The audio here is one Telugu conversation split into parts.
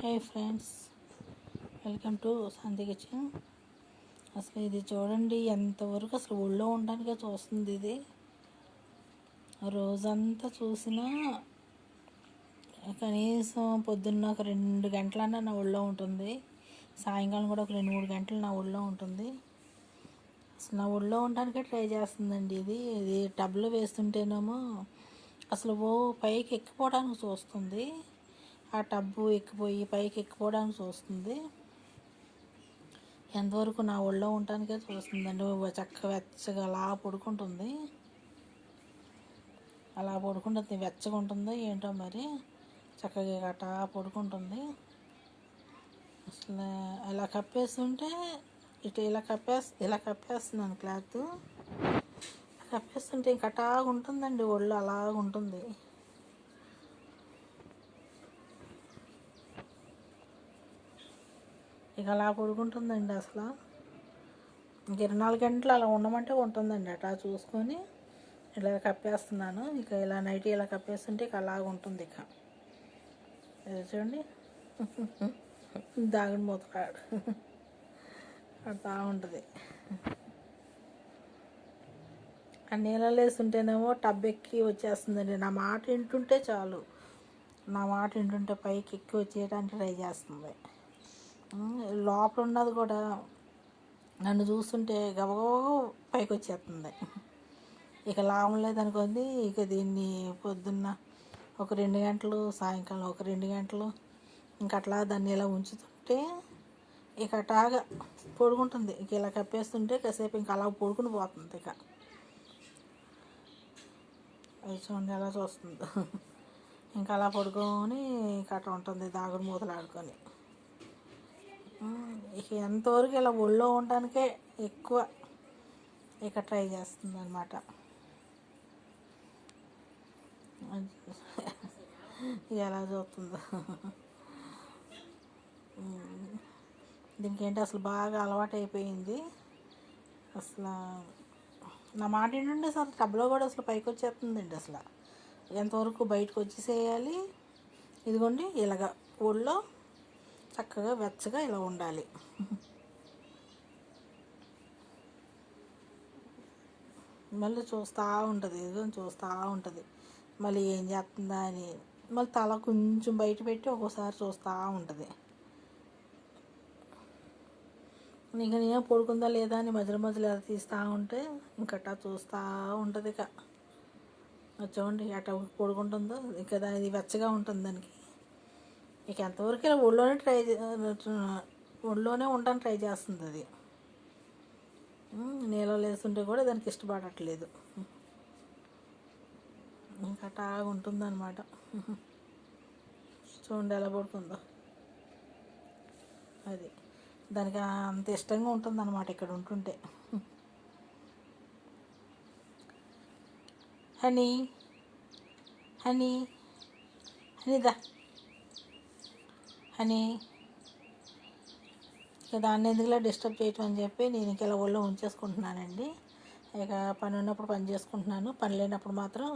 Hey friends, welcome to Shanti kitchen. అసలు ఇది చూడండి, ఎంతవరకు అసలు ఒళ్ళో ఉండడానికే చూస్తుంది. ఇది రోజంతా చూసినా కనీసం పొద్దున్న ఒక 2 గంటలన్నా నా ఒళ్ళో ఉంటుంది. సాయంకాలం కూడా ఒక 2-3 గంటలు నా ఒళ్ళో ఉంటుంది. అసలు నా ఒళ్ళో ఉండడానికే ట్రై చేస్తుందండి. ఇది టబ్లో వేస్తుంటేనేమో అసలు పైకి ఎక్కిపోవడానికి చూస్తుంది. ఆ టబ్బు ఎక్కిపోయి పైకి ఎక్కిపోవడానికి చూస్తుంది. ఎంతవరకు నా ఒళ్ళో ఉండటానికే చూస్తుందండి. చక్కగా వెచ్చగా అలా పడుకుంటుంది. వెచ్చగా ఉంటుందో ఏంటో మరి, చక్కగా గట్టా పడుకుంటుంది. అసలు ఇలా కప్పేస్తుంటే ఇటు ఇలా కప్పేస్తున్నాను క్లాత్. కప్పేస్తుంటే ఇంకటాగా ఉంటుందండి, ఒళ్ళు అలాగ ఉంటుంది. ఇక అలా పడుకుంటుందండి. అసలు ఇంక 24 గంటలు అలా ఉండమంటే ఉంటుందండి. అట్లా చూసుకొని ఇలా కప్పేస్తున్నాను. ఇక ఇలా నైట్ ఇలా కప్పేస్తుంటే ఇక అలాగ ఉంటుంది. ఇక చూడండి, దాగుడు మూతలాడు అట్లా ఉంటుంది. ఆ నీళ్ళలో వేస్తుంటేనేమో టబ్ ఎక్కి వచ్చేస్తుందండి. నా మాట వింటుంటే చాలు, నా మాట వింటుంటే పైకి ఎక్కి వచ్చేయడానికి ట్రై చేస్తుంది. లోపల ఉన్నది కూడా నన్ను చూస్తుంటే గబగబా పైకి వచ్చేస్తుంది. ఇక లాభం లేదనుకోండి, ఇక దీన్ని పొద్దున్న ఒక 2 గంటలు, సాయంకాలం ఒక 2 గంటలు ఇంక అట్లా దాన్ని ఇలా ఉంచుతుంటే ఇక అటాగా పడుకుంటుంది. ఇక ఇలా కప్పేస్తుంటే కాసేపు ఇంకా అలా పడుకుని పోతుంది. ఇక అది చూడండి ఎలా చూస్తుందో. ఇంకా అలా పడుకొని ఇక అట్లా ఉంటుంది, దాగుడు మూతలు ఆడుకొని. ఇక ఎంతవరకు ఇలా ఒళ్ళో ఉండడానికే ఎక్కువ ఇక ట్రై చేస్తుంది అన్నమాట. ఎలా చూస్తుందో. దీనికి ఏంటి అసలు బాగా అలవాటు అయిపోయింది. అసలు నా మాట ఏంటంటే అసలు టబ్లో కూడా అసలు పైకి వచ్చేస్తుందండి. అసలు ఎంతవరకు బయటకు వచ్చేసేయాలి. ఇదిగోండి ఇలాగ ఒళ్ళో చక్కగా వెచ్చగా ఇలా ఉండాలి. మళ్ళీ చూస్తూ ఉంటుంది, ఇదిగో చూస్తూ ఉంటుంది. మళ్ళీ ఏం చేస్తుందా అని మళ్ళీ తల కొంచెం బయట పెట్టి ఒక్కోసారి చూస్తూ ఉంటుంది. ఇంకా నేను పడుకుందా లేదా అని మధ్యలో ఎలా తీస్తూ ఉంటే ఇంకట్టా చూస్తూ ఉంటుంది. ఇక చూడండి అట్లా పడుకుంటుందో. ఇక ఇది వెచ్చగా ఉంటుంది దానికి. ఇక ఎంతవరకు ఇలా ఒళ్ళోనే ఉండడానికి ట్రై చేస్తుంది. అది నీళ్ళలో వేస్తుంటే కూడా దానికి ఇష్టపడట్లేదు. ఇంకా అటాగా ఉంటుందన్నమాట. చూడండి ఎలా పడుకుందో. అది దానికి అంత ఇష్టంగా ఉంటుందన్నమాట ఇక్కడ ఉంటుంటే. హనీ హనీ హనీదా హనీ. ఇక దాన్ని ఎందుకులా డిస్టర్బ్ చేయటం అని చెప్పి నేను ఇంక ఇలా ఒళ్ళో ఉంచేసుకుంటున్నానండి. ఇక పని ఉన్నప్పుడు పని చేసుకుంటున్నాను, పని లేనప్పుడు మాత్రం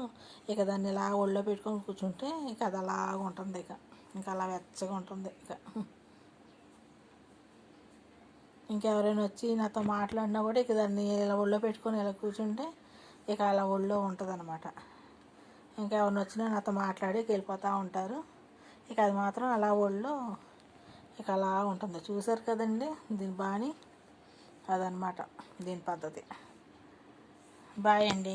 ఇక దాన్ని ఇలా ఒళ్ళో పెట్టుకొని కూర్చుంటే ఇక అది అలాగ ఉంటుంది. ఇంకా అలా వెచ్చగా ఉంటుంది. ఇంకెవరైనా వచ్చి నాతో మాట్లాడినా కూడా ఇక దాన్ని ఇలా ఒళ్ళో పెట్టుకొని ఇలా కూర్చుంటే ఇక అలా ఒళ్ళో ఉంటుంది అన్నమాట. ఇంకా ఎవరిని వచ్చినా నాతో మాట్లాడి వెళ్ళిపోతూ ఉంటారు. ఇక అది మాత్రం అలా ఒళ్ళో ఇక అలా ఉంటుంది. చూసారు కదండి దీని బాణి, అదనమాట దీని పద్ధతి. బాయ్ అండి.